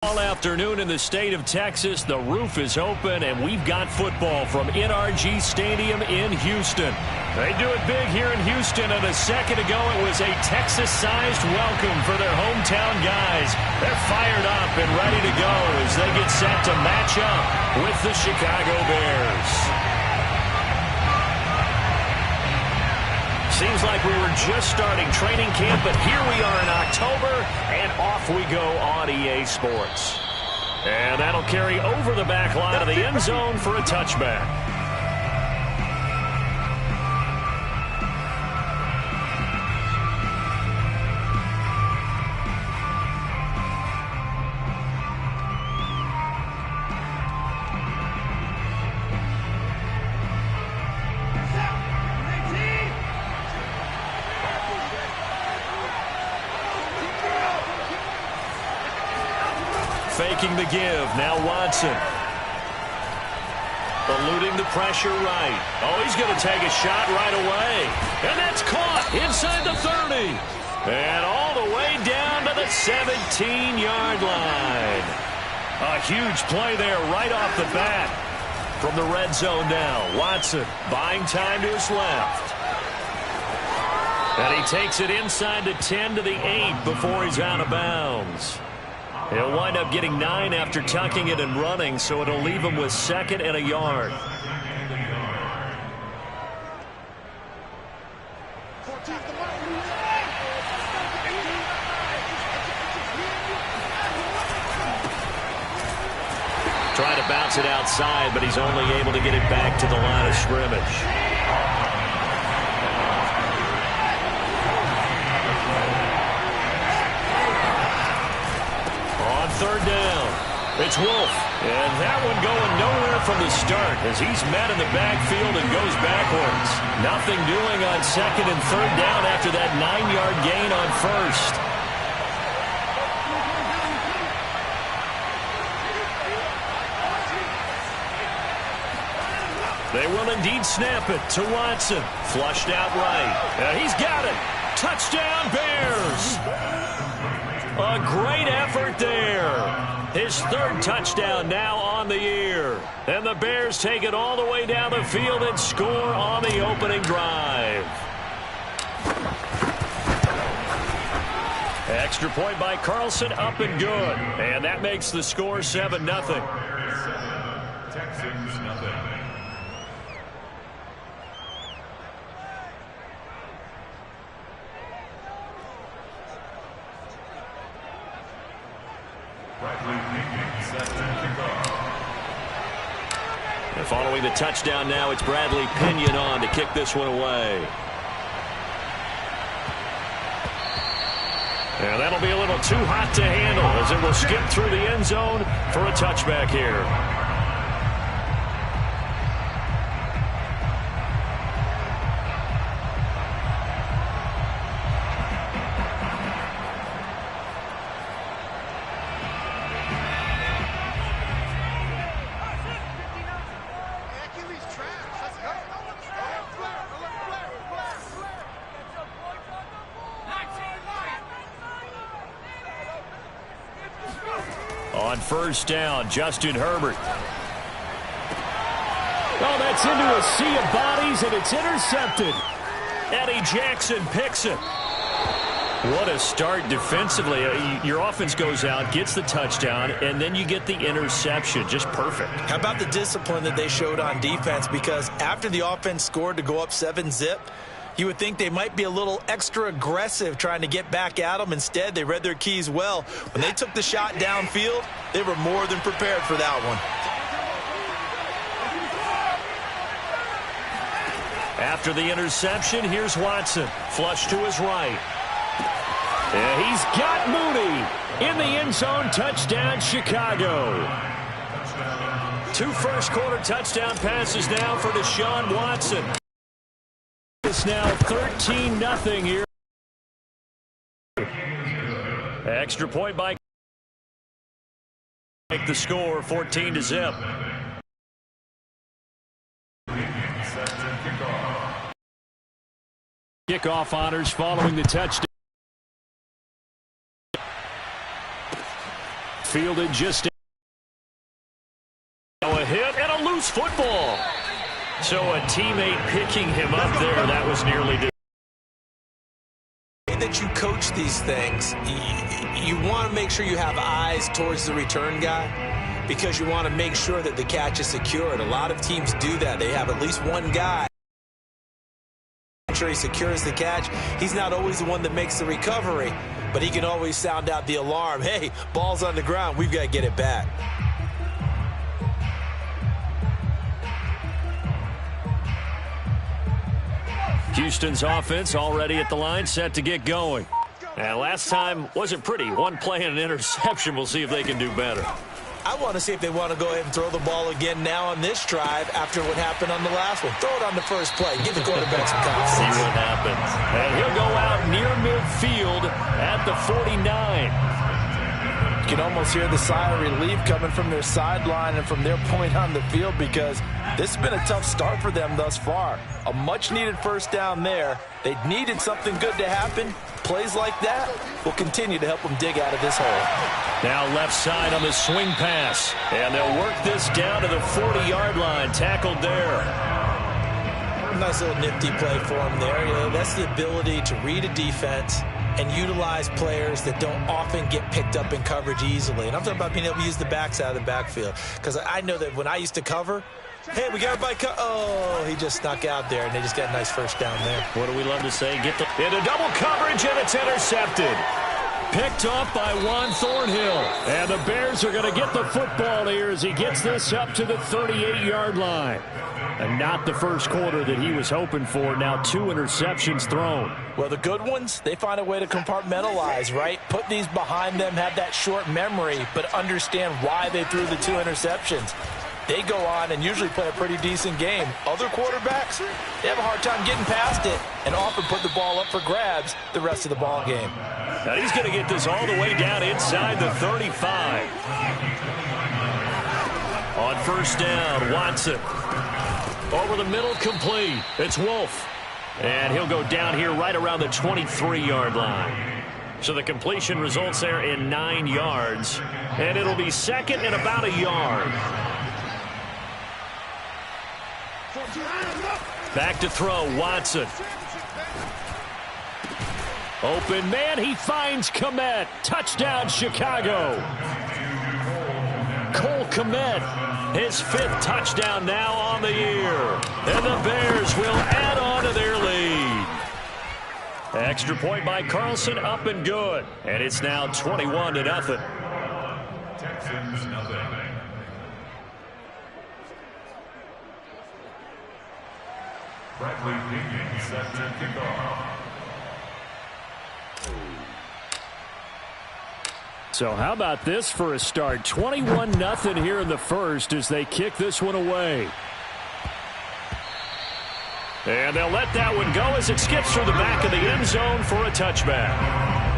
All afternoon in the state of Texas, the roof is open, and we've got football from NRG Stadium in Houston. They do it big here in Houston, and a second ago it was a Texas-sized welcome for their hometown guys. They're fired up and ready to go as they get set to match up with the Chicago Bears. Seems like we were just starting training camp, but here we are in October, and off we go on EA Sports. And that'll carry over the back line of the end zone for a touchback. Faking the give. Now Watson. Eluding the pressure right. Oh, he's going to take a shot right away. And that's caught inside the 30. And all the way down to the 17-yard line. A huge play there right off the bat. From the red zone now. Watson buying time to his left. And he takes it inside the 10 to the 8 before he's out of bounds. He'll wind up getting 9 after tucking it and running, so it'll leave him with second and a yard. Trying to bounce it outside, but he's only able to get it back to the line of scrimmage. Third down. It's Wolf. And that one going nowhere from the start as he's met in the backfield and goes backwards. Nothing doing on second and third down after that 9-yard gain on first. They will indeed snap it to Watson. Flushed out right. And he's got it. Touchdown Bears. A great effort there. His third touchdown now on the year. And the Bears take it all the way down the field and score on the opening drive. Extra point by Carlson, up and good. And that makes the score 7-0. Texans nothing. And following the touchdown now, it's Bradley Pinion on to kick this one away. And that'll be a little too hot to handle as it will skip through the end zone for a touchback here. On first down, Justin Herbert. Oh, that's into a sea of bodies, and it's intercepted. Eddie Jackson picks it. What a start defensively. Your offense goes out, gets the touchdown, and then you get the interception. Just perfect. How about the discipline that they showed on defense? Because after the offense scored to go up 7-zip, you would think they might be a little extra aggressive trying to get back at them. Instead, they read their keys well. When they took the shot downfield, they were more than prepared for that one. After the interception, here's Watson. Flush to his right. And he's got Mooney in the end zone. Touchdown, Chicago. 2 first-quarter touchdown passes now for Deshaun Watson. It's now 13-0 here. Extra point by make the score 14-zip. Kickoff honors following the touchdown. fielded just a hit and a loose football. So a teammate picking him up there. That was nearly that you coach these things, you want to make sure you have eyes towards the return guy because you want to make sure that the catch is secured. A lot of teams do that. They have at least one guy. Make sure he secures the catch. He's not always the one that makes the recovery, but he can always sound out the alarm. Hey, ball's on the ground. We've got to get it back. Houston's offense already at the line, set to get going. And last time wasn't pretty. One play and an interception. We'll see if they can do better. I want to see if they want to go ahead and throw the ball again now on this drive after what happened on the last one. Throw it on the first play. Give the quarterback some confidence. See what happens. And he'll go out near midfield at the 49. You can almost hear the sigh of relief coming from their sideline and from their point on the field because this has been a tough start for them thus far. A much-needed first down there. They needed something good to happen. Plays like that will continue to help them dig out of this hole. Now left side on the swing pass. And they'll work this down to the 40-yard line. Tackled there. Nice little nifty play for him there. You know, that's the ability to read a defense and utilize players that don't often get picked up in coverage easily. And I'm talking about being able to use the backs out of the backfield. Because I know that when I used to cover, hey, we got everybody oh, he just snuck out there, and they just got a nice first down there. What do we love to say? Get into double coverage, and it's intercepted. Picked off by Juan Thornhill. And the Bears are going to get the football here as he gets this up to the 38-yard line. And not the first quarter that he was hoping for. Now 2 interceptions thrown. Well, the good ones, they find a way to compartmentalize, right? Put these behind them, have that short memory, but understand why they threw the 2 interceptions. They go on and usually play a pretty decent game. Other quarterbacks, they have a hard time getting past it and often put the ball up for grabs the rest of the ball game. Now he's going to get this all the way down inside the 35. On first down, Watson. Over the middle, complete. It's Wolf. And he'll go down here right around the 23-yard line. So the completion results there in 9 yards. And it'll be second and about a yard. Back to throw, Watson. Open man, he finds Kmet. Touchdown, Chicago. Cole Kmet, his 5th touchdown now on the year. And the Bears will add on to their lead. Extra point by Carlson, up and good. And it's now 21-0. Texans nothing. Bradley Pinion set to kick off. So how about this for a start? 21-0 here in the first as they kick this one away. And they'll let that one go as it skips through the back of the end zone for a touchback.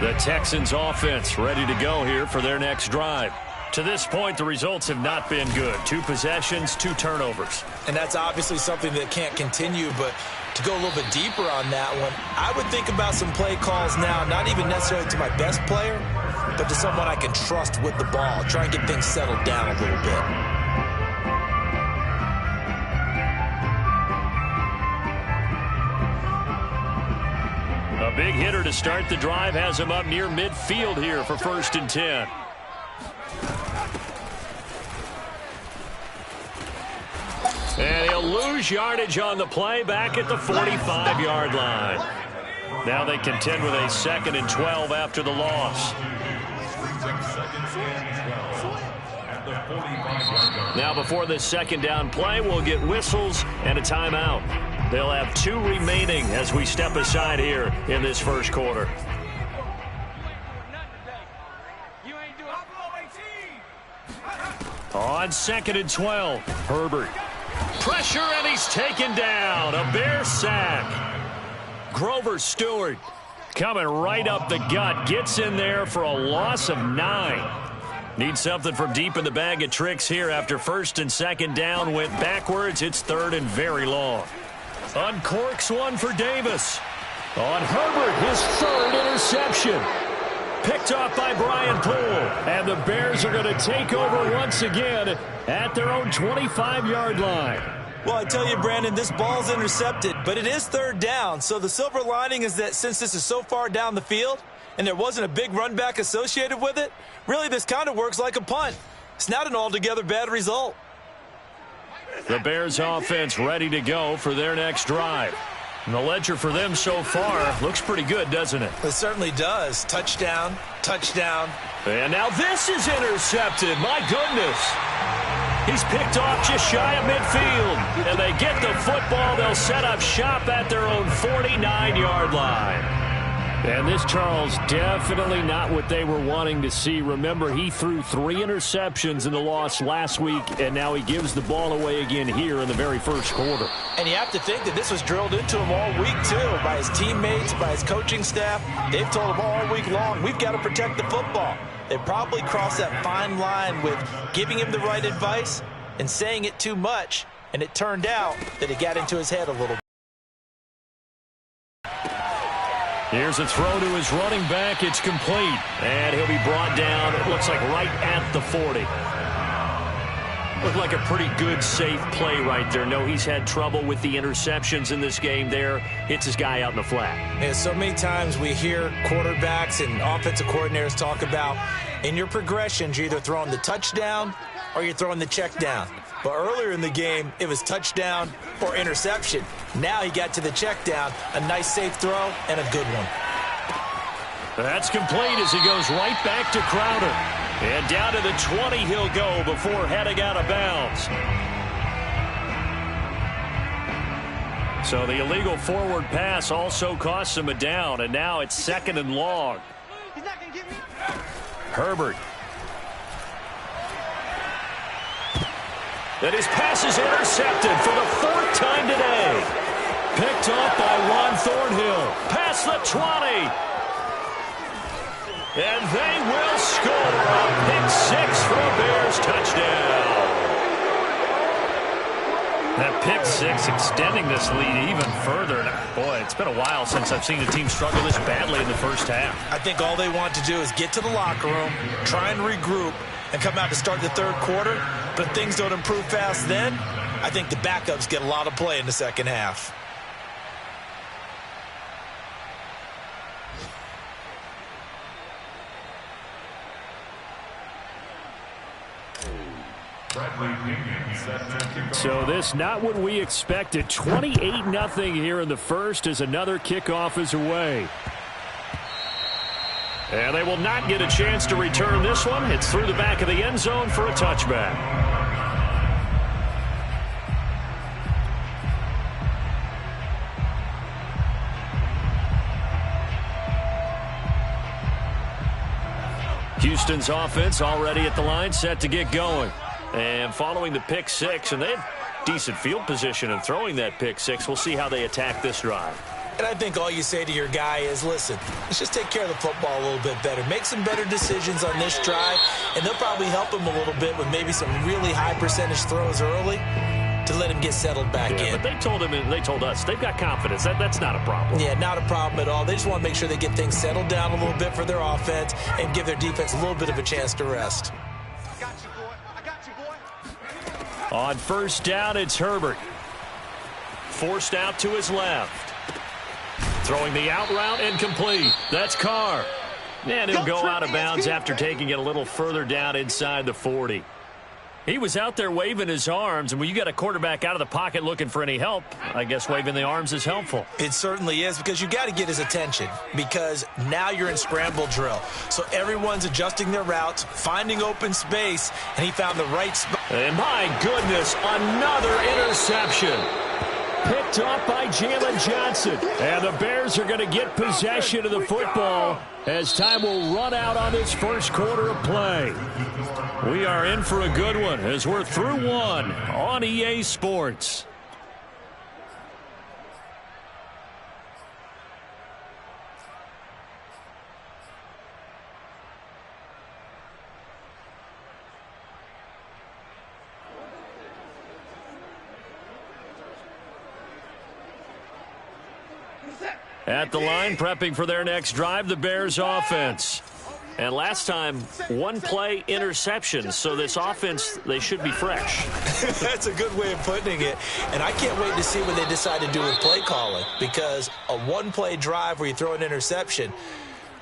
The Texans offense ready to go here for their next drive. To this point, the results have not been good. 2 possessions, 2 turnovers. And that's obviously something that can't continue, but to go a little bit deeper on that one, I would think about some play calls now, not even necessarily to my best player, but to someone I can trust with the ball. Try and get things settled down a little bit. A big hitter to start the drive has him up near midfield here for 1st and 10. And he'll lose yardage on the play back at the 45-yard line. Now they contend with a 2nd and 12 after the loss. Now before this 2nd down play, we'll get whistles and a timeout. They'll have 2 remaining as we step aside here in this first quarter. On 2nd and 12, Herbert Pressure, and he's taken down. A Bear sack. Grover Stewart coming right up the gut. Gets in there for a loss of 9. Needs something from deep in the bag of tricks here after first and second down went backwards. It's third and very long. Uncorks one for Davis. On Herbert, his third interception. Picked off by Brian Poole. And the Bears are going to take over once again at their own 25-yard line. Well, I tell you, Brandon, this ball's intercepted, but it is third down. So the silver lining is that since this is so far down the field and there wasn't a big run back associated with it, really this kind of works like a punt. It's not an altogether bad result. The Bears offense ready to go for their next drive. And the ledger for them so far looks pretty good, doesn't it? It certainly does. Touchdown, touchdown. And now this is intercepted. My goodness. He's picked off just shy of midfield. And they get the football. They'll set up shop at their own 49-yard line. And this, Charles, definitely not what they were wanting to see. Remember, he threw 3 interceptions in the loss last week, and now he gives the ball away again here in the very first quarter. And you have to think that this was drilled into him all week, too, by his teammates, by his coaching staff. They've told him all week long, we've got to protect the football. They probably crossed that fine line with giving him the right advice and saying it too much, and it turned out that it got into his head a little bit. Here's a throw to his running back. It's complete. And he'll be brought down, it looks like right at the 40. Looked like a pretty good, safe play right there. No, he's had trouble with the interceptions in this game there. Hits his guy out in the flat. Yeah, so many times we hear quarterbacks and offensive coordinators talk about in your progressions, you're either throwing the touchdown or you're throwing the check down. But earlier in the game, it was touchdown or interception. Now he got to the check down, a nice safe throw, and a good one. That's complete as he goes right back to Crowder. And down to the 20 he'll go before heading out of bounds. So the illegal forward pass also costs him a down, and now it's second and long. Herbert. And his pass is intercepted for the 4th time today. Picked off by Juan Thornhill. Past the 20. And they will score a pick 6 for a Bears touchdown. That pick 6 extending this lead even further. Boy, it's been a while since I've seen a team struggle this badly in the first half. I think all they want to do is get to the locker room, try and regroup, and come out to start the third quarter. But if things don't improve fast then, I think the backups get a lot of play in the second half. So this not what we expected. 28-0 here in the first as another kickoff is away. And they will not get a chance to return this one. It's through the back of the end zone for a touchback. Houston's offense already at the line, set to get going. And following the pick 6, and they had decent field position in throwing that pick 6. We'll see how they attack this drive. And I think all you say to your guy is, listen, let's just take care of the football a little bit better. Make some better decisions on this drive, and they'll probably help him a little bit with maybe some really high percentage throws early to let him get settled back in. But they told him, and they told us, they've got confidence. That's not a problem. Yeah, not a problem at all. They just want to make sure they get things settled down a little bit for their offense and give their defense a little bit of a chance to rest. I got you, boy. I got you, boy. On first down, it's Herbert. Forced out to his left. Throwing the out route, incomplete. That's Carr. And he'll go out of bounds after taking it a little further down inside the 40. He was out there waving his arms, and when you got a quarterback out of the pocket looking for any help, I guess waving the arms is helpful. It certainly is, because you got to get his attention, because now you're in scramble drill. So everyone's adjusting their routes, finding open space, and he found the right spot. And my goodness, another interception. Picked off by Jalen Johnson. And the Bears are going to get possession of the football as time will run out on this first quarter of play. We are in for a good one as we're through one on EA Sports. At the line, prepping for their next drive, the Bears offense. And last time, one play interception. So this offense, they should be fresh. That's a good way of putting it. And I can't wait to see what they decide to do with play calling. Because a one-play drive where you throw an interception,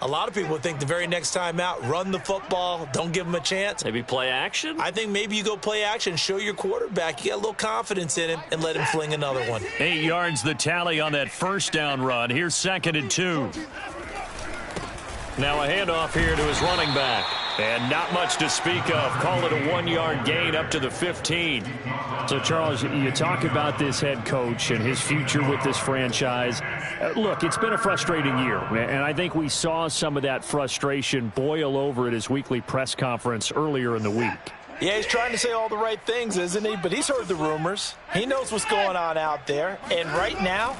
a lot of people think the very next time out, run the football, don't give them a chance. Maybe play action? I think maybe you go play action, show your quarterback you got a little confidence in him, and let him fling another one. 8 yards the tally on that first down run. Here's 2nd and 2. Now a handoff here to his running back. And not much to speak of. Call it a 1-yard gain up to the 15. So, Charles, you talk about this head coach and his future with this franchise. Look, it's been a frustrating year, and I think we saw some of that frustration boil over at his weekly press conference earlier in the week. Yeah, he's trying to say all the right things, isn't he? But he's heard the rumors. He knows what's going on out there. And right now,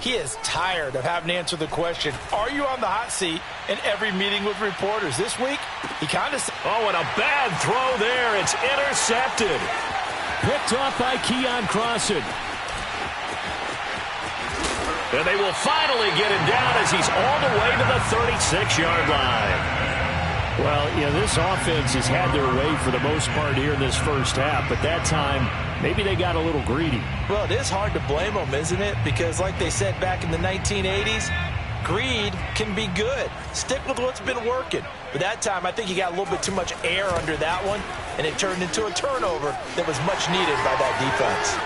he is tired of having to answer the question, are you on the hot seat in every meeting with reporters? This week, he kind of... Oh, and a bad throw there. It's intercepted. Picked off by Keon Crossan. And they will finally get him down as he's all the way to the 36-yard line. Well, this offense has had their way for the most part here in this first half, but that time, maybe they got a little greedy. Well, it is hard to blame them, isn't it? Because like they said back in the 1980s, greed can be good. Stick with what's been working. But that time, I think he got a little bit too much air under that one, and it turned into a turnover that was much needed by that defense.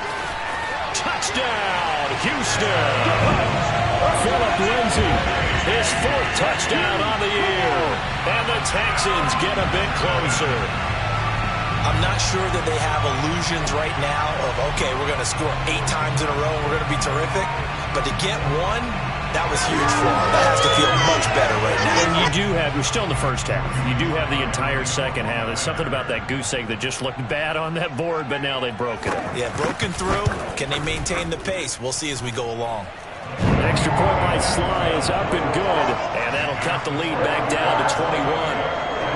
Touchdown, Houston! Phillip Lindsay, his 4th touchdown on the year. And the Texans get a bit closer. I'm not sure that they have illusions right now of, okay, we're going to score 8 times in a row and we're going to be terrific. But to get one, that was huge for them. That has to feel much better right now. And you do have, we're still in the first half. You do have the entire second half. There's something about that goose egg that just looked bad on that board, but now they've broken it. Yeah, broken through. Can they maintain the pace? We'll see as we go along. An extra point by Sly is up and good. And that'll cut the lead back down to 21.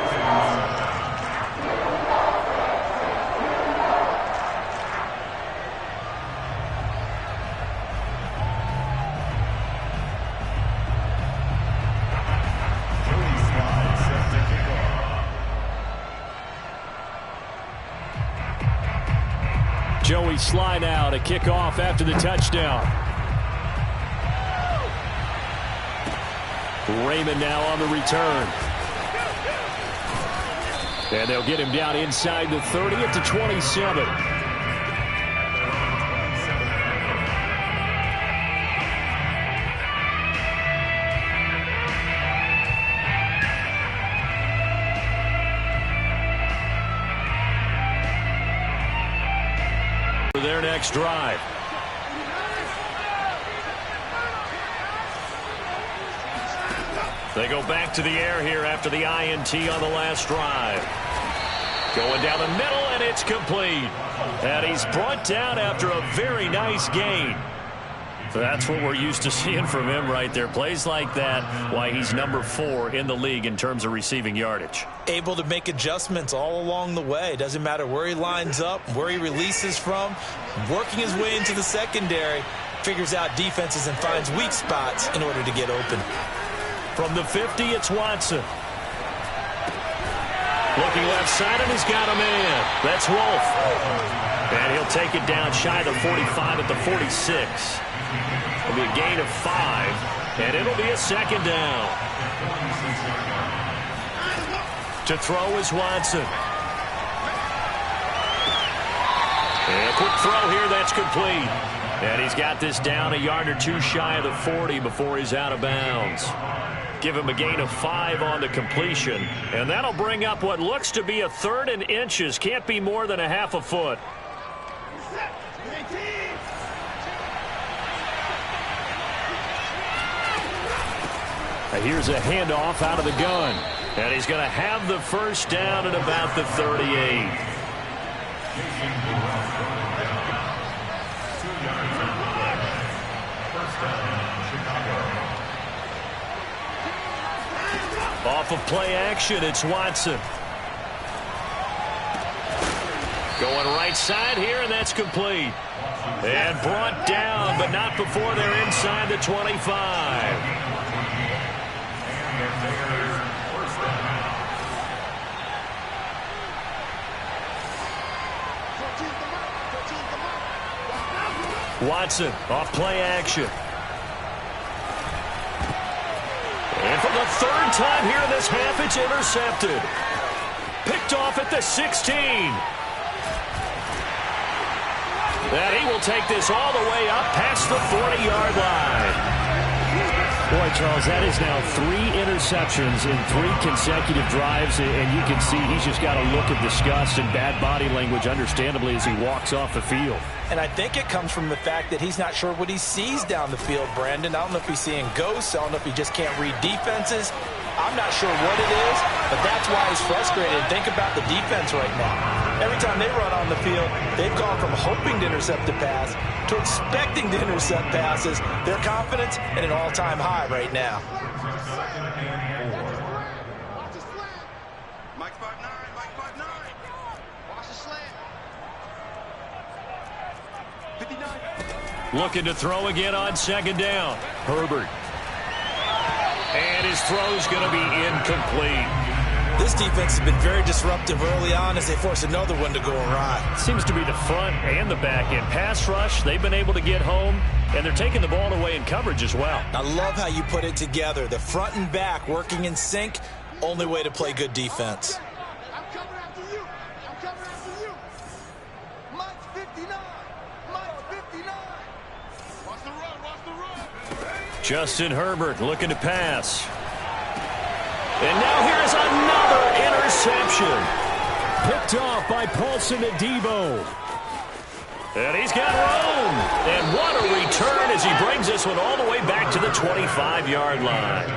Joey Sly now to kick off after the touchdown. Raymond now on the return. And they'll get him down inside the 30 at the 27. For their next drive. They go back to the air here after the INT on the last drive. Going down the middle, and it's complete. And he's brought down after a very nice gain. That's what we're used to seeing from him right there. Plays like that, why he's number 4 in the league in terms of receiving yardage. Able to make adjustments all along the way. Doesn't matter where he lines up, where he releases from. Working his way into the secondary. Figures out defenses and finds weak spots in order to get open. From the 50, it's Watson. Looking left side, and he's got a man. That's Wolf. And he'll take it down shy of the 45 at the 46. It'll be a gain of 5, and it'll be a 2nd down. To throw is Watson. And a quick throw here, that's complete. And he's got this down a yard or 2 shy of the 40 before he's out of bounds. Give him a gain of 5 on the completion. And that'll bring up what looks to be a 3rd and inches. Can't be more than a half a foot. Here's a handoff out of the gun. And he's going to have the first down at about the 38. Off of play action, it's Watson. Going right side here, and that's complete. And brought down, but not before they're inside the 25. Watson off play action. And for the third time here in this half, it's intercepted. Picked off at the 16. And he will take this all the way up past the 40-yard line. Boy, Charles, that is now 3 interceptions in 3 consecutive drives, and you can see he's just got a look of disgust and bad body language, understandably, as he walks off the field. And I think it comes from the fact that he's not sure what he sees down the field, Brandon. I don't know if he's seeing ghosts. I don't know if he just can't read defenses. I'm not sure what it is, but that's why he's frustrated. Think about the defense right now. Every time they run on the field, they've gone from hoping to intercept a pass to expecting to intercept passes. Their confidence at an all-time high right now. Watch the slant. Mike 5'9", Mike 5'9". Watch the slant. 59. Looking to throw again on second down. Herbert. And his throw's going to be incomplete. This defense has been very disruptive early on as they force another one to go awry. Seems to be the front and the back end. Pass rush, they've been able to get home, and they're taking the ball away in coverage as well. I love how you put it together. The front and back working in sync, only way to play good defense. I'm coming after you. I'm coming after you. Mike's 59. Mike's 59. Watch the run. Watch the run. Justin Herbert looking to pass. And now here's another interception. Picked off by Paulson Adebo. And he's got room. And what a return as he brings this one all the way back to the 25-yard line.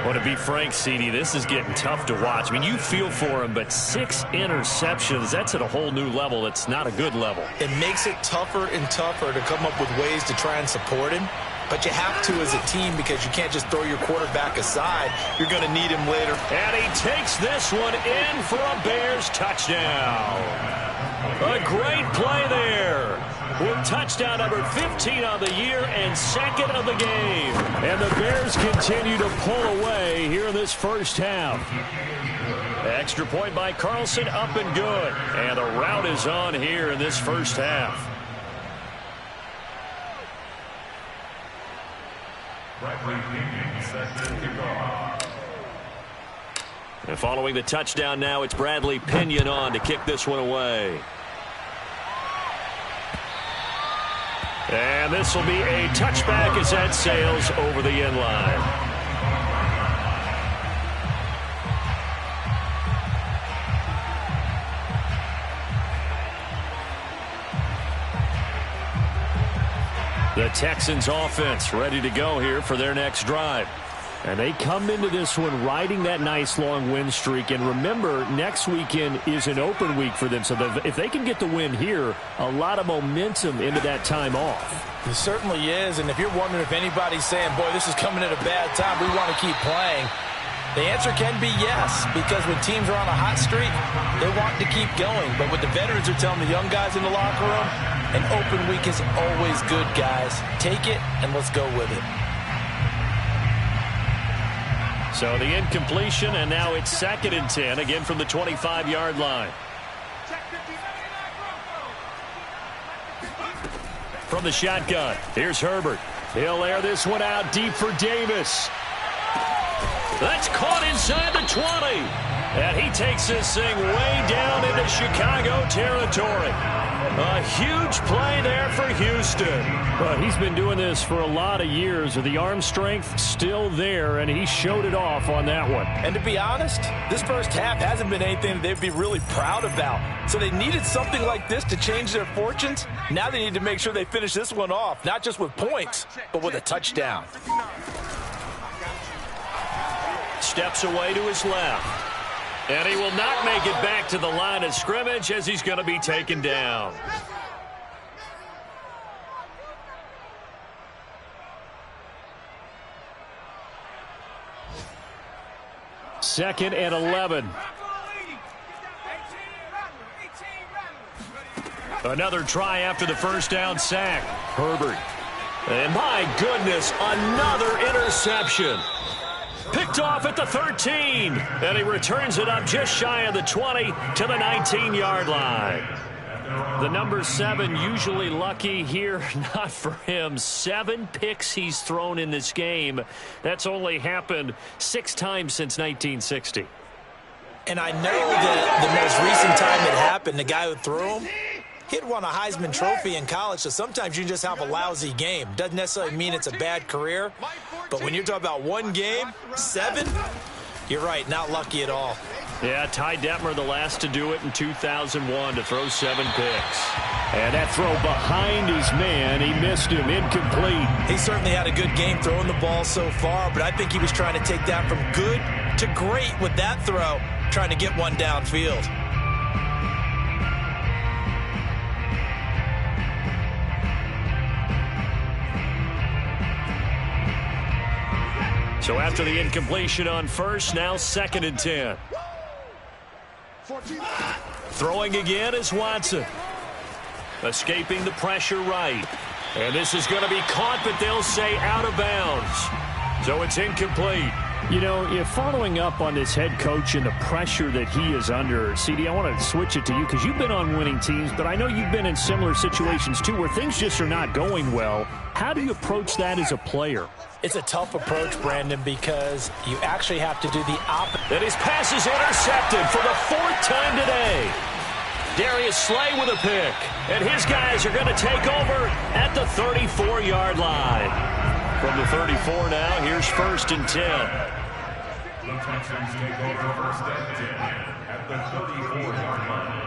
Well, to be frank, CD, this is getting tough to watch. I mean, you feel for him, but 6 interceptions, that's at a whole new level. It's not a good level. It makes it tougher and tougher to come up with ways to try and support him. But you have to as a team because you can't just throw your quarterback aside. You're going to need him later. And he takes this one in for a Bears touchdown. A great play there. With touchdown number 15 on the year and second of the game. And the Bears continue to pull away here in this first half. Extra point by Carlson, up and good. And the rout is on here in this first half. And following the touchdown now, it's Bradley Pinion on to kick this one away. And this will be a touchback as that sails over the end line. The Texans offense ready to go here for their next drive. And they come into this one riding that nice long win streak. And remember, next weekend is an open week for them. So if they can get the win here, a lot of momentum into that time off. It certainly is. And if you're wondering if anybody's saying, boy, this is coming at a bad time, we want to keep playing, the answer can be yes, because when teams are on a hot streak, they want to keep going. But what the veterans are telling the young guys in the locker room, an open week is always good, guys. Take it, and let's go with it. So the incompletion, and now it's 2nd and 10, again from the 25-yard line. From the shotgun, here's Herbert. He'll air this one out deep for Davis. That's caught inside the 20. And he takes this thing way down into Chicago territory. A huge play there for Houston. Well, he's been doing this for a lot of years. The arm strength still there, and he showed it off on that one. And to be honest, this first half hasn't been anything they'd be really proud about. So they needed something like this to change their fortunes. Now they need to make sure they finish this one off, not just with points, but with a touchdown. steps away to his left. And he will not make it back to the line of scrimmage as he's going to be taken down. Second and 11. Another try after the first down sack. Herbert. And my goodness, another interception. Picked off at the 13. And he returns it up just shy of the 20 to the 19-yard line. The number 7 usually lucky here. Not for him. 7 picks he's thrown in this game. That's only happened 6 times since 1960. And I know that the most recent time it happened, the guy who threw him, he'd won a Heisman Trophy in college, so sometimes you just have a lousy game. Doesn't necessarily mean it's a bad career, but when you're talking about one game, 7, you're right, not lucky at all. Yeah, Ty Detmer, the last to do it in 2001, to throw 7 picks. And that throw behind his man, he missed him, incomplete. He certainly had a good game throwing the ball so far, but I think he was trying to take that from good to great with that throw, trying to get one downfield. So after the incompletion on first, now 2nd and 10. Throwing again is Watson. Escaping the pressure right. And this is going to be caught, but they'll say out of bounds. So it's incomplete. You know, following up on this head coach and the pressure that he is under, CD, I want to switch it to you because you've been on winning teams, but I know you've been in similar situations too where things just are not going well. How do you approach that as a player? It's a tough approach, Brandon, because you actually have to do the opposite. And his pass is intercepted for the 4th time today. Darius Slay with a pick. And his guys are going to take over at the 34-yard line. From the 34 now, here's 1st and 10. The Texans take over 1st and 10 at the 34-yard line.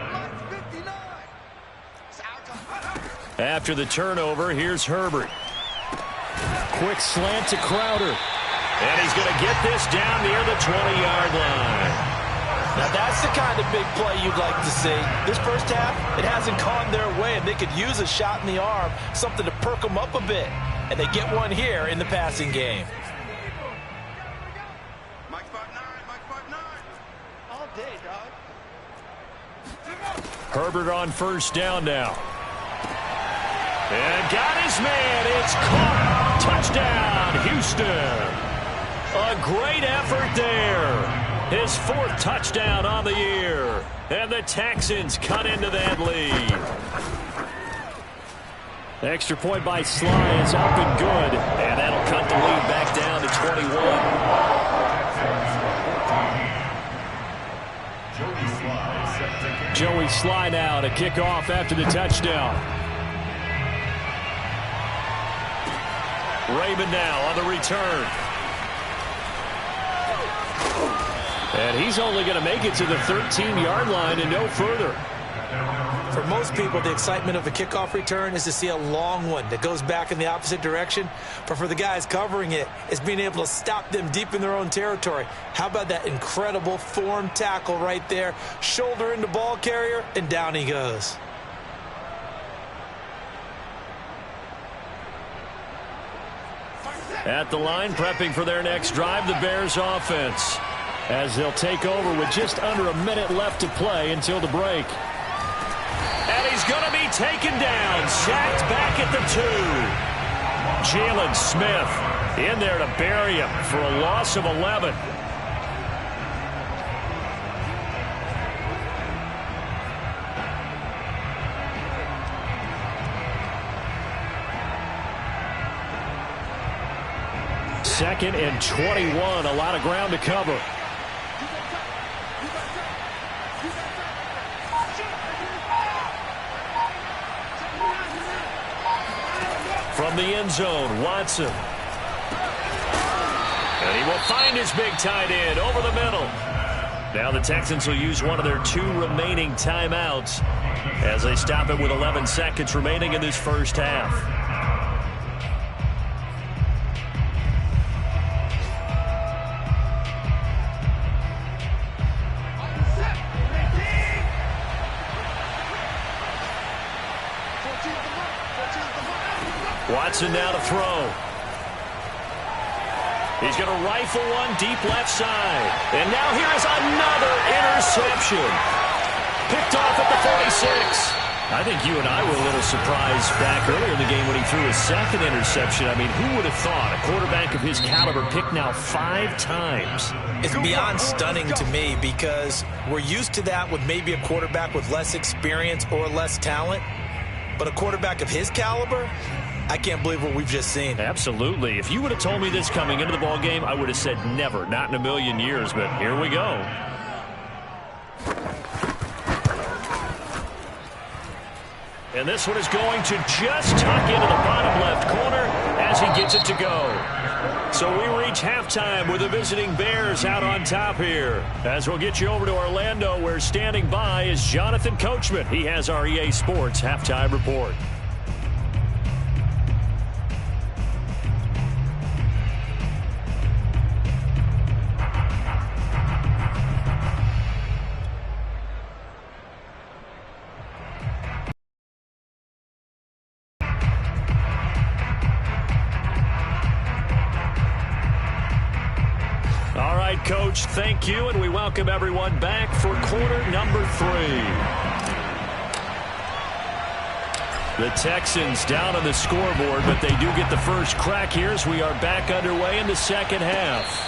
After the turnover, here's Herbert. Quick slant to Crowder. And he's going to get this down near the 20-yard line. Now that's the kind of big play you'd like to see. This first half, it hasn't gone their way, and they could use a shot in the arm, something to perk them up a bit. And they get one here in the passing game. Mike 5'9", Mike 5'9". All day, dog. Herbert on 1st down now. And got his man. It's caught. Touchdown, Houston. A great effort there. His 4th touchdown on the year. And the Texans cut into that lead. Extra point by Sly is up and good. And that'll cut the lead back down to 21. Joey Sly now to kick off after the touchdown. Raymond now on the return. And he's only going to make it to the 13-yard line and no further. For most people, the excitement of a kickoff return is to see a long one that goes back in the opposite direction. But for the guys covering it, it's being able to stop them deep in their own territory. How about that incredible form tackle right there? Shoulder into ball carrier, and down he goes. At the line, prepping for their next drive, the Bears offense. As they'll take over with just under a minute left to play until the break. And he's going to be taken down, sacked back at the 2. Jalen Smith in there to bury him for a loss of 11. Second and 21, a lot of ground to cover. From the end zone, Watson. And he will find his big tight end over the middle. Now the Texans will use one of their 2 remaining timeouts as they stop it with 11 seconds remaining in this first half. Watson now to throw. He's going to rifle one deep left side. And now here is another interception. Picked off at the 46. I think you and I were a little surprised back earlier in the game when he threw his second interception. I mean, who would have thought a quarterback of his caliber picked now 5 times? It's beyond stunning to me because we're used to that with maybe a quarterback with less experience or less talent. But a quarterback of his caliber, I can't believe what we've just seen. Absolutely. If you would have told me this coming into the ballgame, I would have said never, not in a million years. But here we go. And this one is going to just tuck into the bottom left corner as he gets it to go. So we reach halftime with the visiting Bears out on top here. As we'll get you over to Orlando, where standing by is Jonathan Coachman. He has our EA Sports halftime report. Coach, thank you, and we welcome everyone back for quarter number 3. The Texans down on the scoreboard, but they do get the first crack here as we are back underway in the second half.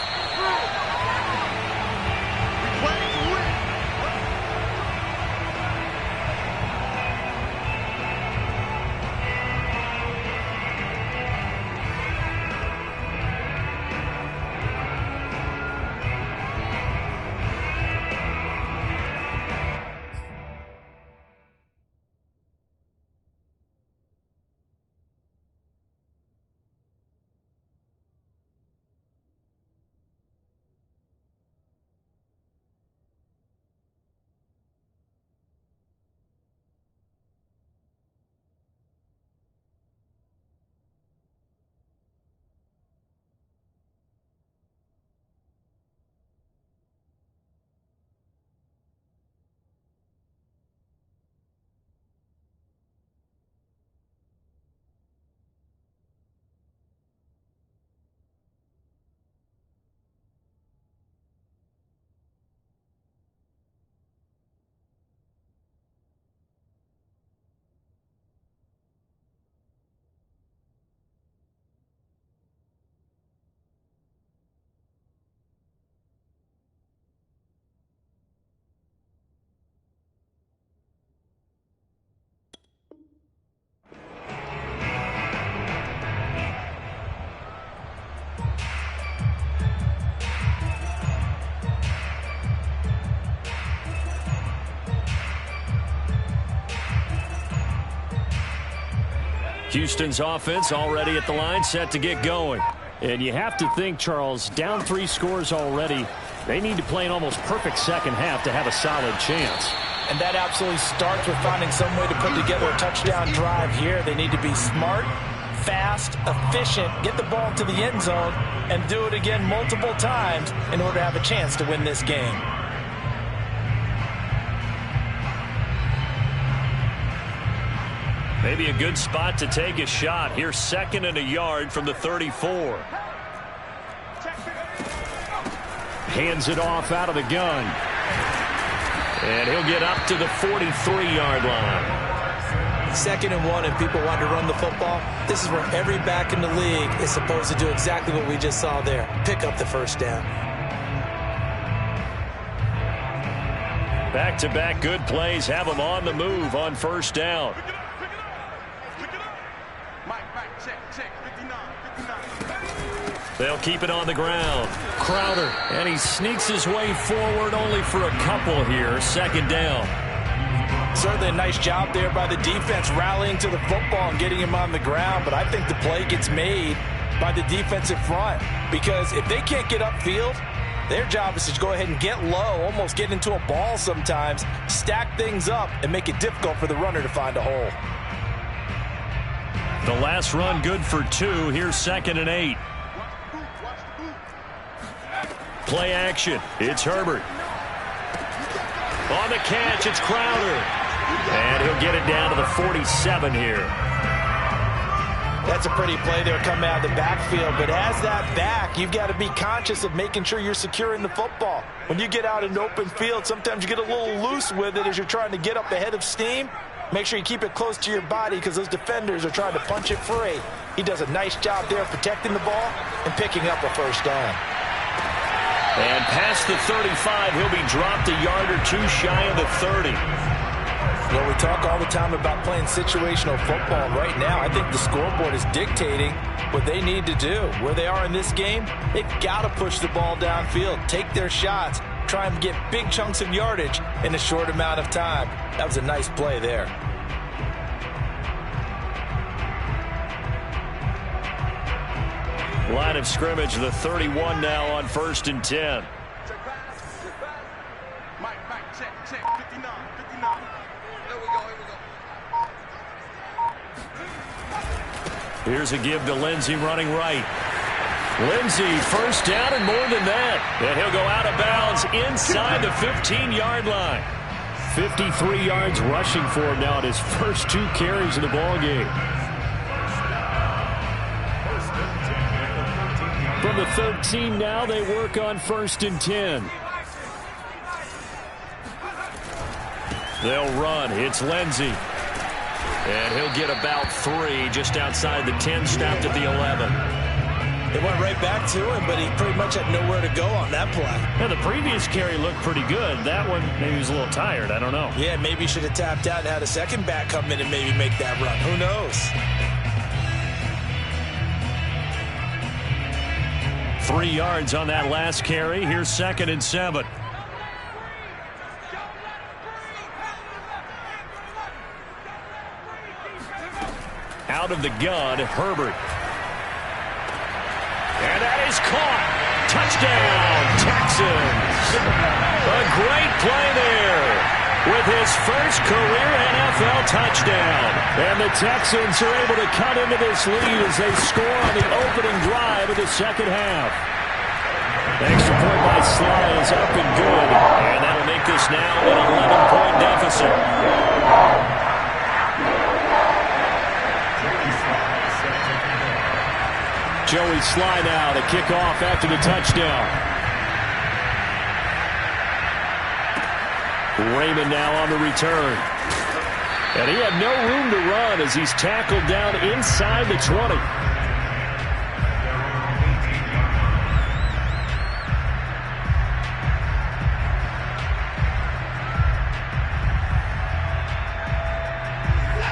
Houston's offense already at the line, set to get going. And you have to think, Charles, down 3 scores already. They need to play an almost perfect second half to have a solid chance. And that absolutely starts with finding some way to put together a touchdown drive here. They need to be smart, fast, efficient, get the ball to the end zone, and do it again multiple times in order to have a chance to win this game. Maybe a good spot to take a shot. Here's 2nd and a yard from the 34. Hands it off out of the gun. And he'll get up to the 43-yard line. 2nd and 1, and people want to run the football. This is where every back in the league is supposed to do exactly what we just saw there. Pick up the first down. Back-to-back good plays have them on the move on first down. They'll keep it on the ground. Crowder, and he sneaks his way forward only for a couple here. 2nd down. Certainly a nice job there by the defense rallying to the football and getting him on the ground, but I think the play gets made by the defensive front because if they can't get upfield, their job is to go ahead and get low, almost get into a ball sometimes, stack things up, and make it difficult for the runner to find a hole. The last run good for 2. Here's 2nd and 8. Play action. It's Herbert. On the catch, it's Crowder. And he'll get it down to the 47 here. That's a pretty play there coming out of the backfield, but as that back, you've got to be conscious of making sure you're securing the football. When you get out in open field, sometimes you get a little loose with it as you're trying to get up ahead of steam. Make sure you keep it close to your body because those defenders are trying to punch it free. He does a nice job there protecting the ball and picking up a first down. And past the 35, he'll be dropped a yard or two shy of the 30. Well, we talk all the time about playing situational football. Right now, I think the scoreboard is dictating what they need to do. Where they are in this game, they've got to push the ball downfield, take their shots, try and get big chunks of yardage in a short amount of time. That was a nice play there. Line of scrimmage, the 31 now on 1st and 10. Check pass. Mike, check. 59. Here we go. Here's a give to Lindsey running right. Lindsey, first down and more than that. And he'll go out of bounds inside the 15-yard line. 53 yards rushing for him now at his first 2 carries of the ball game. From the 13 now, they work on 1st and 10. They'll run. It's Lindsey. And he'll get about 3 just outside the 10, stopped at the 11. They went right back to him, but he pretty much had nowhere to go on that play. Now, the previous carry looked pretty good. That one, maybe he was a little tired. I don't know. Yeah, maybe he should have tapped out and had a second back come in and maybe make that run. Who knows? 3 yards on that last carry. Here's 2nd and 7. Out of the gun, Herbert. And that is caught. Touchdown, Texans. A great play there with his first career NFL touchdown. And the Texans are able to cut into this lead as they score on the opening drive of the second half. Extra point by Sly is up and good. And that'll make this now an 11-point deficit. Joey Sly now to kick off after the touchdown. Raymond now on the return. And he had no room to run as he's tackled down inside the 20.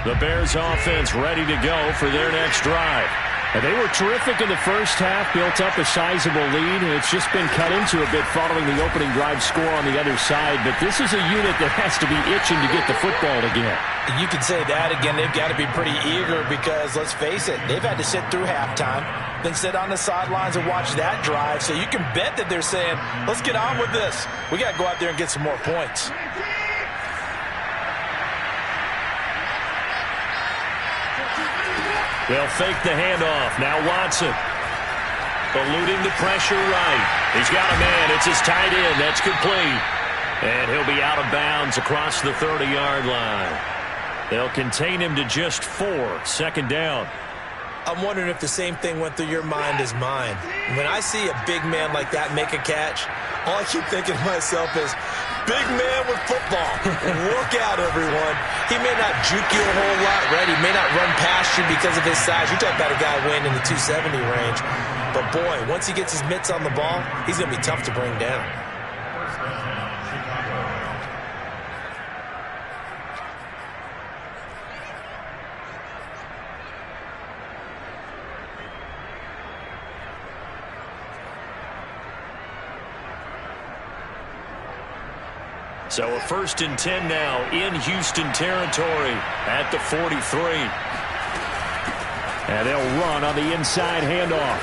The Bears offense ready to go for their next drive. And they were terrific in the first half, built up a sizable lead, and it's just been cut into a bit following the opening drive score on the other side. But this is a unit that has to be itching to get the football again. You can say that again. They've got to be pretty eager because, let's face it, they've had to sit through halftime, then sit on the sidelines and watch that drive. So you can bet that they're saying, let's get on with this. We got to go out there and get some more points. They'll fake the handoff. Now Watson. Eluding the pressure right. He's got a man. It's his tight end. That's complete. And he'll be out of bounds across the 30-yard line. They'll contain him to just 4. 2nd down. I'm wondering if the same thing went through your mind as mine. When I see a big man like that make a catch, all I keep thinking to myself is, big man with football. Look out, everyone. He may not juke you a whole lot, right? He may not run past you because of his size. You talk about a guy weighing in the 270 range. But, boy, once he gets his mitts on the ball, he's going to be tough to bring down. So a 1st and 10 now in Houston territory at the 43. And they'll run on the inside handoff.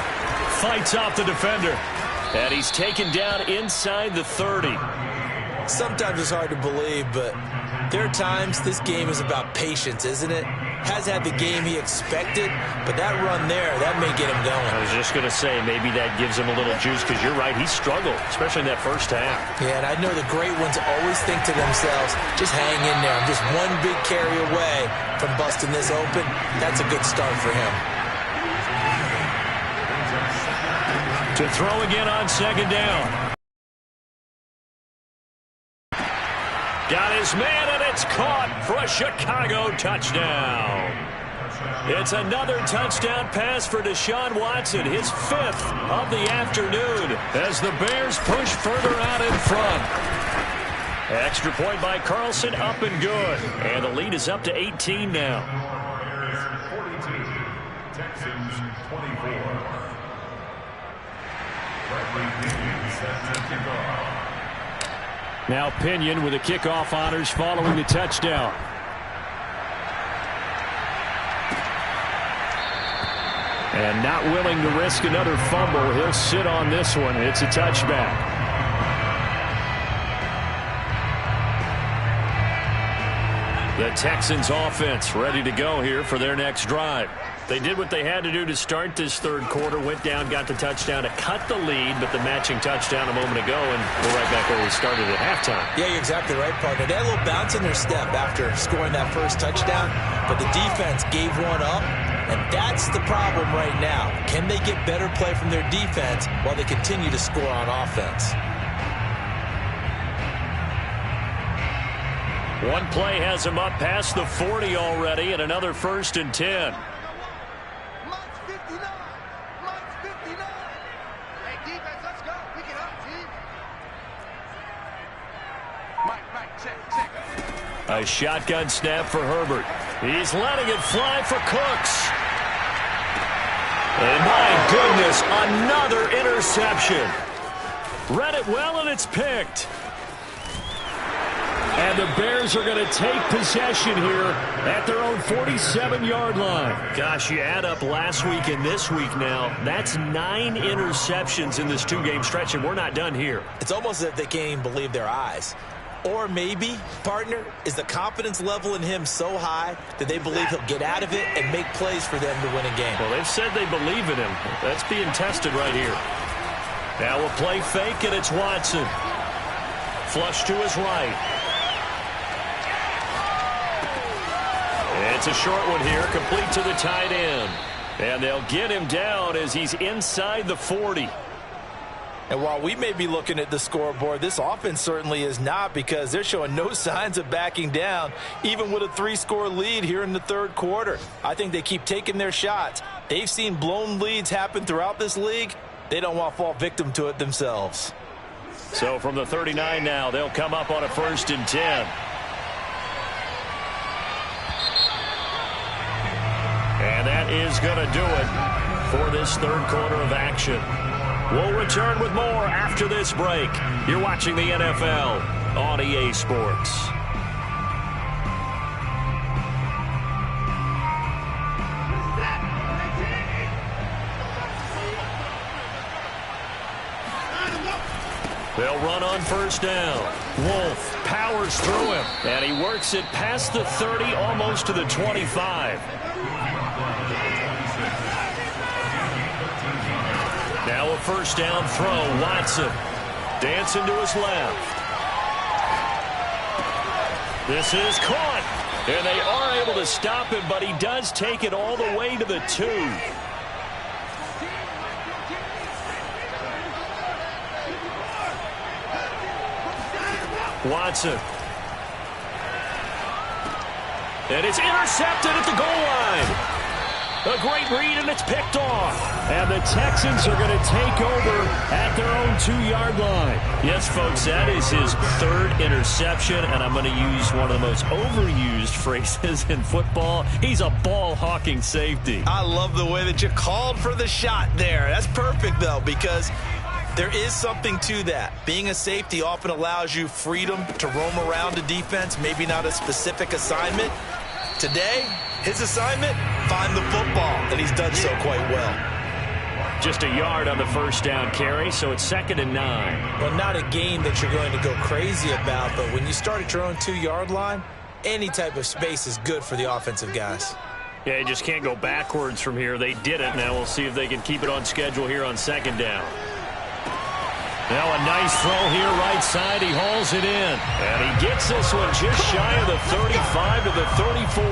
Fights off the defender. And he's taken down inside the 30. Sometimes it's hard to believe, but there are times this game is about patience, isn't it? Has had the game he expected, but that run there, that may get him going. I was just going to say, maybe that gives him a little juice because you're right, he struggled, especially in that first half. Yeah, and I know the great ones always think to themselves, just hang in there. I'm just one big carry away from busting this open. That's a good start for him. To throw again on second down. Got his man, and it's caught for a Chicago touchdown. It's another touchdown pass for Deshaun Watson, his 5th of the afternoon, as the Bears push further out in front. Extra point by Carlson, up and good. And the lead is up to 18 now. Bears 42, Texans 24. Bradley Pinion set to kick off. Now Pinion with the kickoff honors following the touchdown. And not willing to risk another fumble. He'll sit on this one. It's a touchback. The Texans offense ready to go here for their next drive. They did what they had to do to start this third quarter, went down, got the touchdown to cut the lead, but the matching touchdown a moment ago, and we're right back where we started at halftime. Yeah, you're exactly right, partner. They had a little bounce in their step after scoring that first touchdown, but the defense gave one up, and that's the problem right now. Can they get better play from their defense while they continue to score on offense? One play has him up past the 40 already, and another 1st and 10. Mike's 59. Mike's 59. Hey, defense, let's go. Pick it up, team. Mike, check. A shotgun snap for Herbert. He's letting it fly for Cooks. And my goodness, another interception. Read it well, and it's picked. And the Bears are going to take possession here at their own 47-yard line. Gosh, you add up last week and this week now, that's 9 interceptions in this 2-game stretch, and we're not done here. It's almost as if they can't even believe their eyes. Or maybe, partner, is the confidence level in him so high that they believe he'll get out of it and make plays for them to win a game. Well, they've said they believe in him. That's being tested right here. Now a play fake, and it's Watson. Flush to his right. It's a short one here, complete to the tight end. And they'll get him down as he's inside the 40. And while we may be looking at the scoreboard, this offense certainly is not, because they're showing no signs of backing down, even with a 3-score lead here in the third quarter. I think they keep taking their shots. They've seen blown leads happen throughout this league. They don't want to fall victim to it themselves. So from the 39 now, they'll come up on a 1st and 10. And that is going to do it for this third quarter of action. We'll return with more after this break. You're watching the NFL on EA Sports. They'll run on 1st down. Wolf powers through him, and he works it past the 30, almost to the 25. Now a 1st down throw. Watson dancing to his left. This is caught, and they are able to stop him, but he does take it all the way to the 2. Watson. And it's intercepted at the goal line. A great read, and it's picked off. And the Texans are going to take over at their own 2-yard line. Yes, folks, that is his 3rd interception, and I'm going to use one of the most overused phrases in football. He's a ball-hawking safety. I love the way that you called for the shot there. That's perfect, though, because there is something to that. Being a safety often allows you freedom to roam around a defense, maybe not a specific assignment. Today, his assignment, find the football, and he's done so quite well. Just a yard on the 1st down carry, so it's 2nd and 9. Well, not a game that you're going to go crazy about, but when you start at your own 2-yard line, any type of space is good for the offensive guys. Yeah, you just can't go backwards from here. They did it. Now we'll see if they can keep it on schedule here on 2nd down. Now a nice throw here right side. He hauls it in. And he gets this one just shy of the 35 to the 34.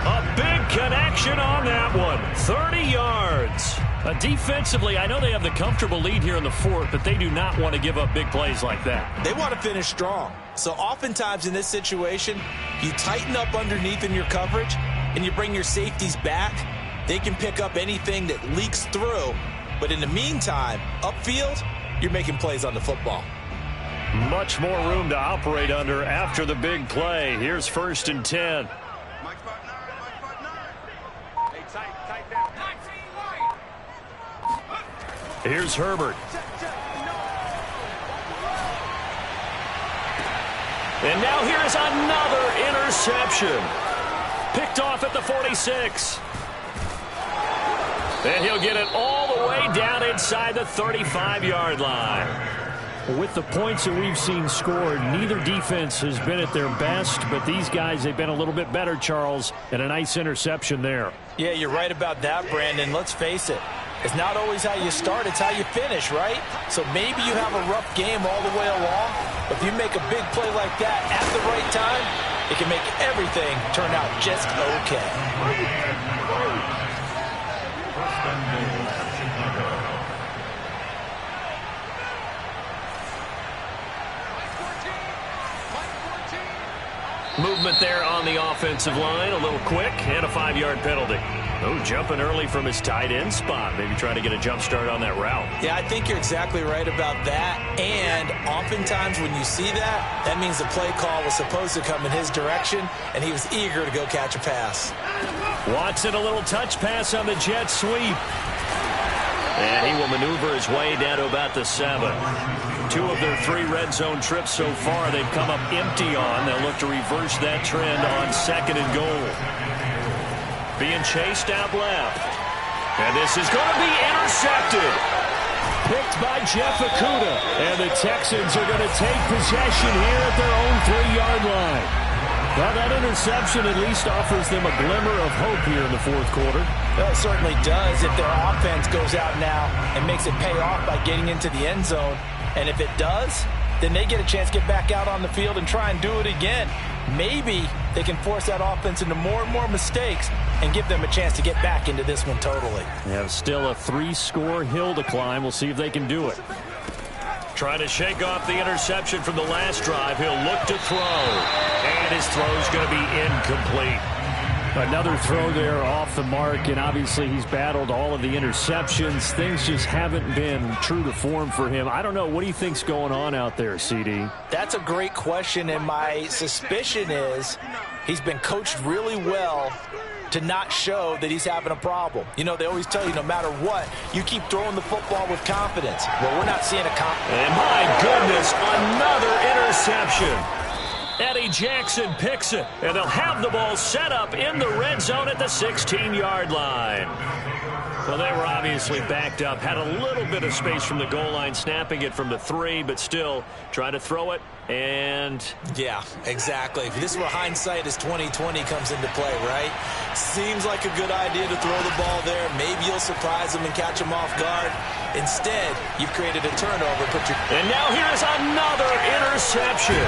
A big connection on that one. 30 yards. Defensively, I know they have the comfortable lead here in the fourth, but they do not want to give up big plays like that. They want to finish strong. So oftentimes in this situation, you tighten up underneath in your coverage and you bring your safeties back. They can pick up anything that leaks through. But in the meantime, upfield, you're making plays on the football. Much more room to operate under after the big play. Here's 1st and 10. Here's Herbert. And now here's another interception. Picked off at the 46. And he'll get it all the way down inside the 35-yard line. With the points that we've seen scored, neither defense has been at their best, but these guys, they've been a little bit better, Charles, and a nice interception there. Yeah, you're right about that, Brandon. Let's face it. It's not always how you start, it's how you finish, right? So maybe you have a rough game all the way along, but if you make a big play like that at the right time, it can make everything turn out just okay. Movement there on the offensive line, a little quick, and a 5-yard penalty. Oh, jumping early from his tight end spot, maybe trying to get a jump start on that route. Yeah, I think you're exactly right about that, and oftentimes when you see that, that means the play call was supposed to come in his direction, and he was eager to go catch a pass. Watson, a little touch pass on the jet sweep. And he will maneuver his way down to about the 7. 2 of their 3 red zone trips so far, they've come up empty on. They'll look to reverse that trend on 2nd and goal. Being chased out left. And this is going to be intercepted. Picked by Jeff Okudah. And the Texans are going to take possession here at their own 3-yard line. Well, that interception at least offers them a glimmer of hope here in the fourth quarter. Well, it certainly does if their offense goes out now and makes it pay off by getting into the end zone. And if it does, then they get a chance to get back out on the field and try and do it again. Maybe they can force that offense into more and more mistakes and give them a chance to get back into this one totally. They have still a 3-score hill to climb. We'll see if they can do it. Trying to shake off the interception from the last drive. He'll look to throw. And his throw's going to be incomplete. Another throw there off the mark, and obviously he's battled all of the interceptions. Things just haven't been true to form for him. I don't know. What do you think's going on out there, CD? That's a great question, and my suspicion is he's been coached really well to not show that he's having a problem. You know, they always tell you no matter what, you keep throwing the football with confidence. Well, we're not seeing a confidence. And my goodness, another interception. Eddie Jackson picks it, and they'll have the ball set up in the red zone at the 16-yard line. Well, they were obviously backed up, had a little bit of space from the goal line, snapping it from the 3, but still trying to throw it, and... Yeah, exactly. This is where hindsight is 20/20 comes into play, right? Seems like a good idea to throw the ball there. Maybe you'll surprise them and catch them off guard. Instead, you've created a turnover. And now here's another interception.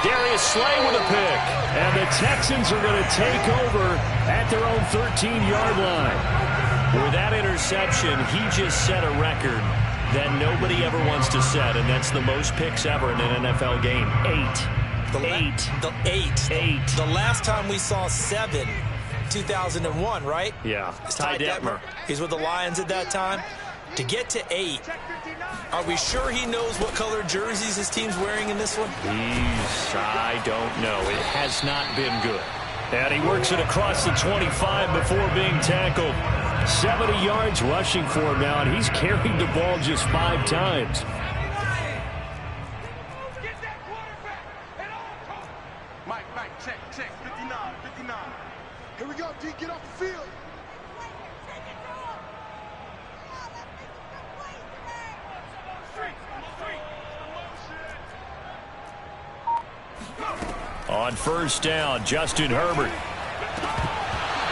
Darius Slay with a pick. And the Texans are going to take over at their own 13-yard line. With that interception, he just set a record that nobody ever wants to set, and that's the most picks ever in an NFL game. 8. The last time we saw 7, 2001, right? Yeah. It's Ty Detmer. He's with the Lions at that time. To get to 8, are we sure he knows what color jerseys his team's wearing in this one? I don't know. It has not been good. And he works it across the 25 before being tackled. 70 yards rushing for him now, and he's carried the ball just 5 times. Mike, check, 59. Here we go, D, get off the field. On first down, Justin Herbert.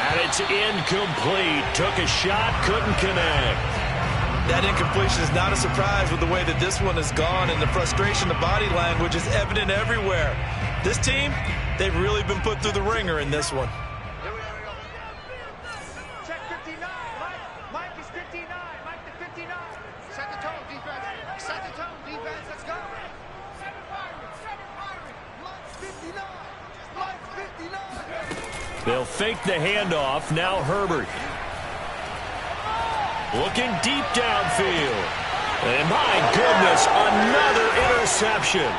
And it's incomplete. Took a shot, couldn't connect. That incompletion is not a surprise with the way that this one has gone, and the frustration, the body language is evident everywhere. This team, they've really been put through the ringer in this one. Check 59, Mike is 59. Set the tone, defense. Let's go. Mike's 59. Mike's 59. They'll fake the handoff. Now Herbert. Looking deep downfield. And my goodness, another interception.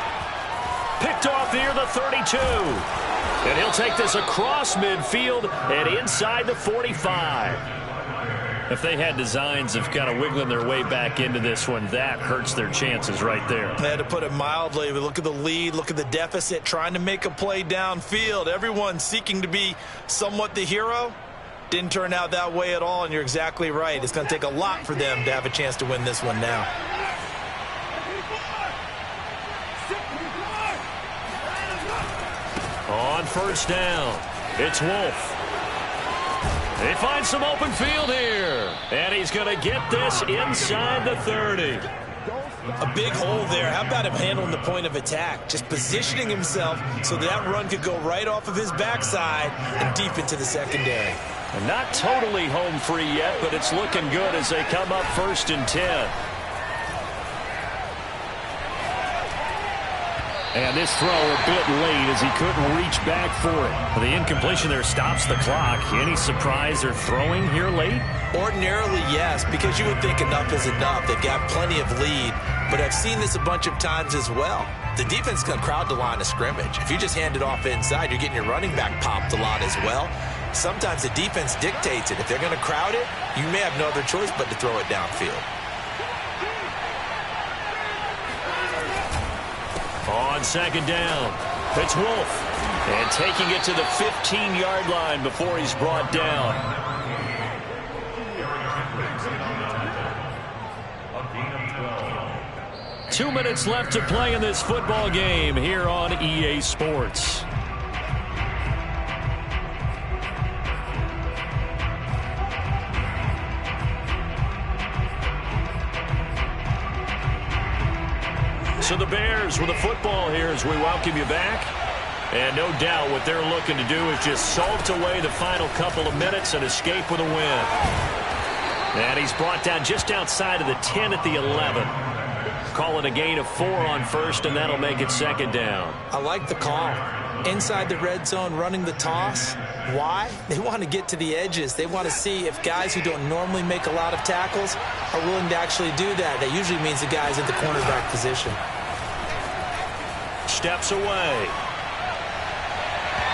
Picked off near the 32. And he'll take this across midfield and inside the 45. If they had designs of kind of wiggling their way back into this one, that hurts their chances right there. They had to put it mildly. Look at the lead, look at the deficit, trying to make a play downfield. Everyone seeking to be somewhat the hero. Didn't turn out that way at all, and you're exactly right. It's going to take a lot for them to have a chance to win this one now. On first down, it's Wolf. They find some open field here. And he's going to get this inside the 30. A big hole there. How about him handling the point of attack? Just positioning himself so that run could go right off of his backside and deep into the secondary. And not totally home free yet, but it's looking good as they come up 1st and 10. And this throw a bit late as he couldn't reach back for it. The incompletion there stops the clock. Any surprise they're throwing here late? Ordinarily, yes, because you would think enough is enough. They've got plenty of lead, but I've seen this a bunch of times as well. The defense is going to crowd the line of scrimmage. If you just hand it off inside, you're getting your running back popped a lot as well. Sometimes the defense dictates it. If they're going to crowd it, you may have no other choice but to throw it downfield. On 2nd down, it's Wolf. And taking it to the 15-yard line before he's brought down. A gain of 12. 2 minutes left to play in this football game here on EA Sports. So the Bears with the football here as we welcome you back. And no doubt what they're looking to do is just salt away the final couple of minutes and escape with a win. And he's brought down just outside of the 10 at the 11. Call it a gain of 4 on first, and that'll make it 2nd down. I like the call. Inside the red zone, running the toss. Why? They want to get to the edges. They want to see if guys who don't normally make a lot of tackles are willing to actually do that. That usually means the guys at the cornerback position. Steps away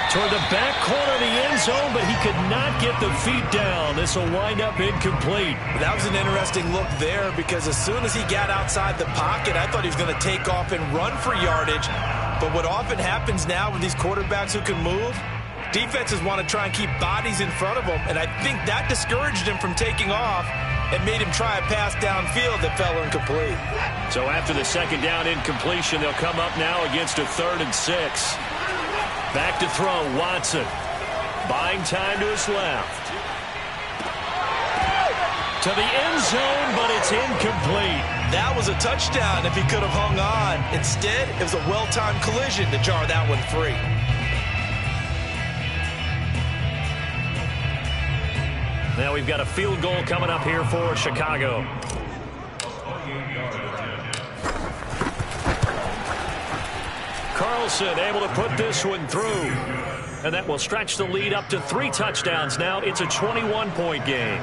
toward the back corner of the end zone, but he could not get the feet down. This will wind up incomplete. That was an interesting look there because as soon as he got outside the pocket, I thought he was going to take off and run for yardage. But what often happens now with these quarterbacks who can move, defenses want to try and keep bodies in front of them, and I think that discouraged him from taking off and made him try a pass downfield that fell incomplete. So after the 2nd down incompletion, they'll come up now against a 3rd and 6. Back to throw, Watson. Buying time to his left. To the end zone, but it's incomplete. That was a touchdown if he could have hung on. Instead, it was a well-timed collision to jar that one free. Now we've got a field goal coming up here for Chicago. Carlson able to put this one through. And that will stretch the lead up to 3 touchdowns now. It's a 21-point game.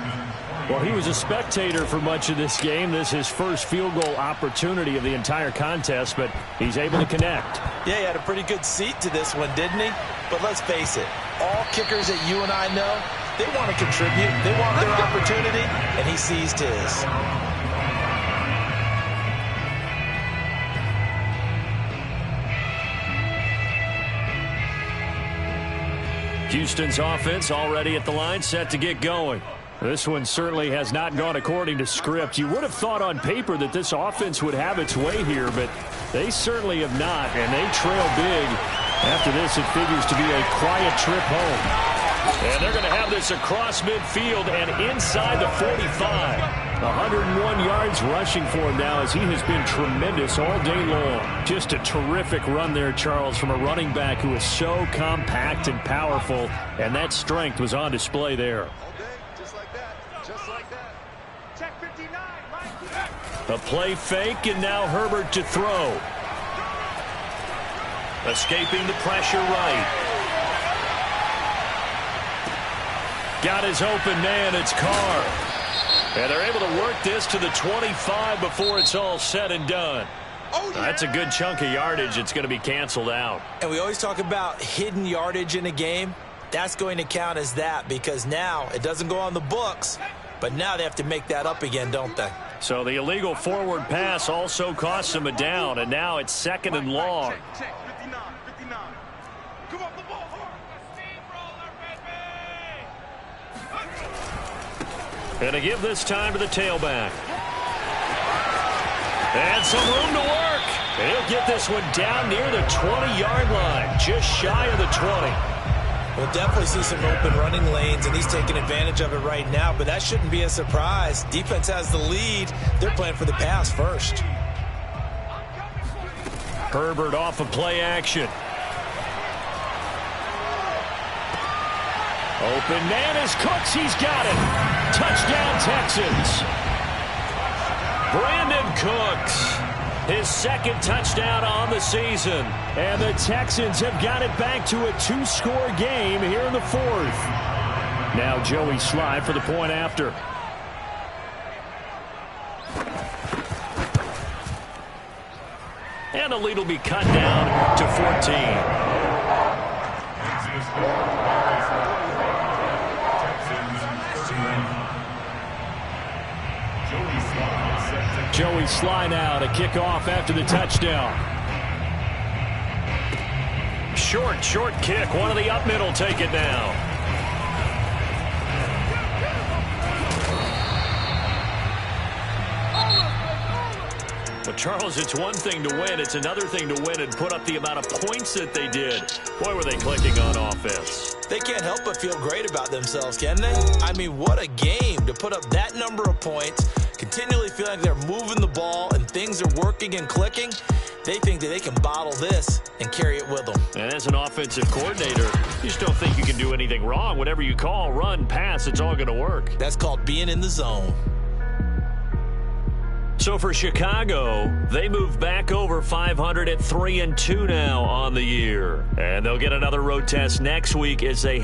Well, he was a spectator for much of this game. This is his first field goal opportunity of the entire contest, but he's able to connect. Yeah, he had a pretty good seat to this one, didn't he? But let's face it, all kickers that you and I know, they want to contribute. They want their opportunity, and he seized his. Houston's offense already at the line, set to get going. This one certainly has not gone according to script. You would have thought on paper that this offense would have its way here, but they certainly have not, and they trail big. After this, it figures to be a quiet trip home. And they're going to have this across midfield and inside the 45. 101 yards rushing for him now as he has been tremendous all day long. Just a terrific run there, Charles, from a running back who is so compact and powerful, and that strength was on display there. All day, just like that. Just like that. A play fake, and now Herbert to throw. Escaping the pressure right. Got his open man, it's Carr. And they're able to work this to the 25 before it's all said and done. That's a good chunk of yardage. It's going to be canceled out. And we always talk about hidden yardage in a game. That's going to count as that because now it doesn't go on the books, but now they have to make that up again, don't they? So the illegal forward pass also costs them a down, and now it's 2nd and long. Check. 59. Come on, the ball hard. And to give this time to the tailback. And some room to work. And he'll get this one down near the 20-yard line, just shy of the 20. We'll definitely see some open running lanes, and he's taking advantage of it right now, but that shouldn't be a surprise. Defense has the lead. They're playing for the pass first. Herbert off of play action. Open man is Cooks. He's got it. Touchdown, Texans. Brandon Cooks, his 2nd touchdown on the season. And the Texans have got it back to a 2-score game here in the 4th. Now Joey Slye for the point after. And the lead will be cut down to 14. Joey Slye now to kick off after the touchdown. Short kick. One of the up middle take it now. But, Charles, it's one thing to win. It's another thing to win and put up the amount of points that they did. Boy, were they clicking on offense. They can't help but feel great about themselves, can they? I mean, what a game to put up that number of points, continually feeling like they're moving the ball and things are working and clicking. They think that they can bottle this and carry it with them. And as an offensive coordinator, you just don't think you can do anything wrong. Whatever you call, run, pass, it's all going to work. That's called being in the zone. So for Chicago, they move back over 500 at 3-2 now on the year. And they'll get another road test next week as they head